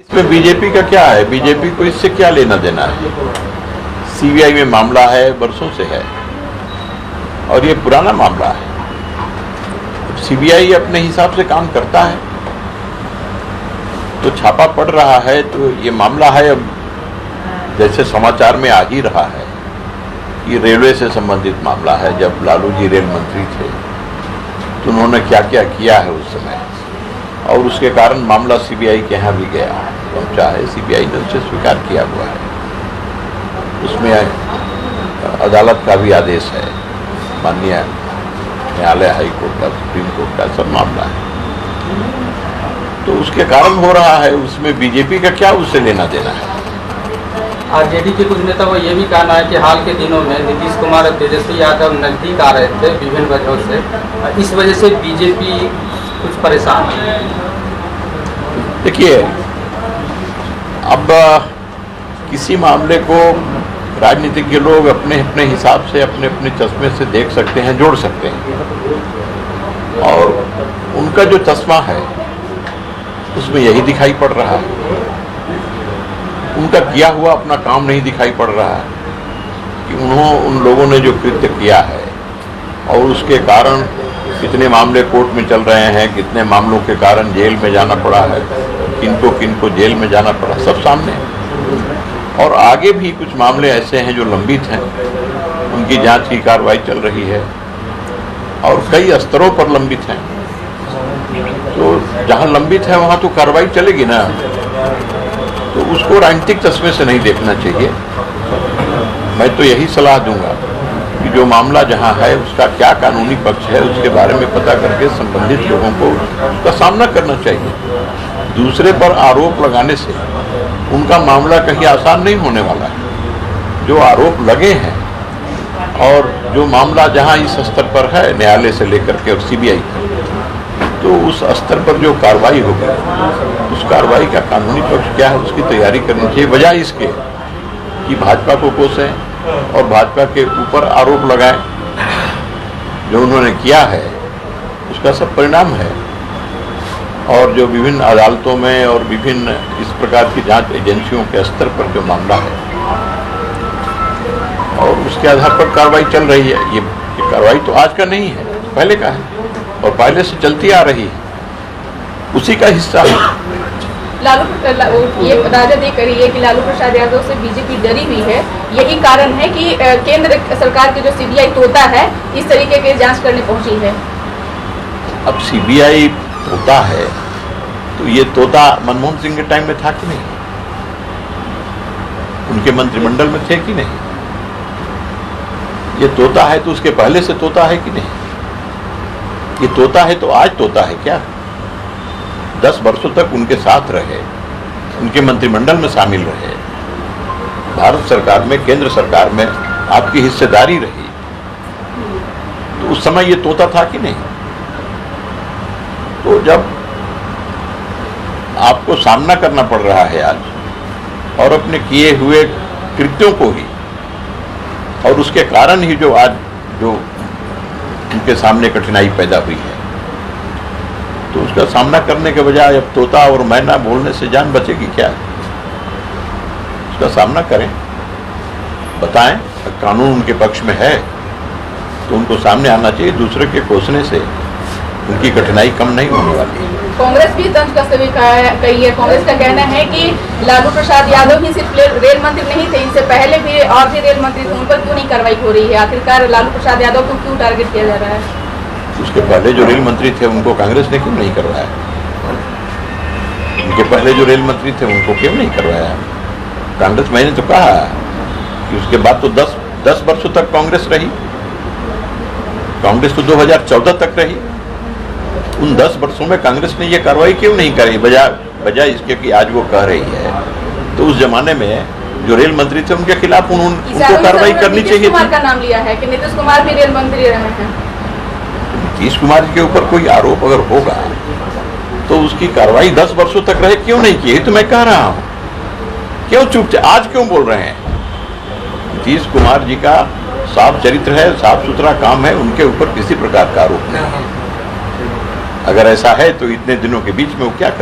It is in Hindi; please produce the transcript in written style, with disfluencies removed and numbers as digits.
इसमें बीजेपी का क्या है? बीजेपी को इससे क्या लेना देना है? सीबीआई में मामला है, बरसों से है और ये पुराना मामला है। सीबीआई अपने हिसाब से काम करता है तो छापा पड़ रहा है, तो ये मामला है। अब जैसे समाचार में आ ही रहा है, ये रेलवे से संबंधित मामला है। जब लालू जी रेल मंत्री थे तो उन्होंने क्या क्या किया है उस समय, और उसके कारण मामला सीबीआई के यहाँ भी गया, पहुंचा है। सीबीआई ने उसे स्वीकार किया हुआ है। उसमें अदालत का भी आदेश है, माननीय न्यायालय, हाई कोर्ट का, सुप्रीम कोर्ट का सब मामला है। तो उसके कारण हो रहा है, उसमें बीजेपी का क्या उससे लेना देना है? आरजेडी के कुछ नेता को ये भी कहना है कि हाल के दिनों में नीतीश कुमार और तेजस्वी यादव नजदीक आ रहे थे विभिन्न वजहों से, इस वजह से बीजेपी कुछ परेशान है। देखिए, अब किसी मामले को राजनीतिज्ञ लोग अपने अपने हिसाब से, अपने अपने चश्मे से देख सकते हैं, जोड़ सकते हैं, और उनका जो चश्मा है उसमें यही दिखाई पड़ रहा है। उनका किया हुआ अपना काम नहीं दिखाई पड़ रहा है कि उन लोगों ने जो कृत्य किया है और उसके कारण कितने मामले कोर्ट में चल रहे हैं, कितने मामलों के कारण जेल में जाना पड़ा है, किनको जेल में जाना पड़ा, सब सामने। और आगे भी कुछ मामले ऐसे हैं जो लंबित हैं, उनकी जांच की कार्रवाई चल रही है और कई स्तरों पर लंबित हैं। तो जहां लंबित है वहां तो कार्रवाई चलेगी ना, तो उसको राजनीतिक चश्मे से नहीं देखना चाहिए। मैं तो यही सलाह दूंगा कि जो मामला जहां है उसका क्या कानूनी पक्ष है उसके बारे में पता करके संबंधित लोगों को उसका सामना करना चाहिए। दूसरे पर आरोप लगाने से उनका मामला कहीं आसान नहीं होने वाला है। जो आरोप लगे हैं और जो मामला जहां इस स्तर पर है, न्यायालय से लेकर के और सीबीआई, तो उस स्तर पर जो कार्रवाई होगी, उस कार्रवाई का कानूनी पक्ष क्या है उसकी तैयारी करनी चाहिए, बजाय इसके कि भाजपा को कोसें और भाजपा के ऊपर आरोप लगाएं। जो उन्होंने किया है उसका सब परिणाम है, और जो विभिन्न अदालतों में और विभिन्न इस प्रकार की जांच एजेंसियों के स्तर पर जो मामला है और उसके आधार पर कार्रवाई चल रही है। ये कार्रवाई तो आज का नहीं है, पहले का है और पहले से चलती आ रही है, उसी का हिस्सा है। ये राजद ये करी है कि लालू प्रसाद यादव से बीजेपी डरी हुई है। यही कारण है कि केंद्र सरकार की जो सीबीआई तोता है इस तरीके की जांच करने पहुंची है। अब सीबीआई तोता है तो ये तोता मनमोहन सिंह के टाइम में था कि नहीं? उनके मंत्रिमंडल में थे कि नहीं? ये तोता है तो उसके पहले से तोता है कि नहीं? ये तोता है तो आज तोता है क्या? 10 वर्षों तक उनके साथ रहे, उनके मंत्रिमंडल में शामिल रहे, भारत सरकार में, केंद्र सरकार में आपकी हिस्सेदारी रही, तो उस समय ये तोता था कि नहीं? तो जब आपको सामना करना पड़ रहा है आज और अपने किए हुए कृत्यों को ही, और उसके कारण ही जो आज जो उनके सामने कठिनाई पैदा हुई है, तो उसका सामना करने के बजाय अब तोता और मैना बोलने से जान बचेगी क्या? उसका सामना करें, बताएं, कानून उनके पक्ष में है तो उनको सामने आना चाहिए। दूसरे के कोसने से उनकी कठिनाई कम नहीं होने वाली है। कांग्रेस भी तंज कसते हुए कही है। कांग्रेस का कहना है कि लालू प्रसाद यादव ही सिर्फ रेल मंत्री नहीं थे, इनसे पहले भी और भी रेल मंत्री थे, उन पर क्यों नहीं कार्रवाई हो रही है? आखिरकार लालू प्रसाद यादव को क्यों टारगेट किया जा रहा है? उसके पहले जो रेल मंत्री थे उनको कांग्रेस ने क्यों नहीं करवाया? उनके पहले जो रेल मंत्री थे उनको क्यों नहीं करवाया कांग्रेस? मैंने तो कहा कि उसके बाद तो 10 वर्षों तक कांग्रेस रही। कांग्रेस तो 2014 तक रही। उन 10 वर्षों में कांग्रेस ने ये कार्रवाई क्यों नहीं करी, बजाय इसके कि आज वो कह रही है? तो उस जमाने में जो रेल मंत्री थे उनके खिलाफ उनको कार्रवाई करनी चाहिए। नीतीश कुमार का नाम लिया है कि नीतीश कुमार भी रेल मंत्री रहे हैं। नीतीश कुमार के ऊपर कोई आरोप अगर होगा तो उसकी कार्रवाई 10 वर्षों तक रहे, क्यों नहीं की? तो मैं कह रहा हूं, क्यों चुप थे? आज क्यों बोल रहे हैं? नीतीश कुमार जी का साफ चरित्र है, साफ सुथरा काम है, उनके ऊपर किसी प्रकार का आरोप नहीं है। अगर ऐसा है तो इतने दिनों के बीच में वो क्या कर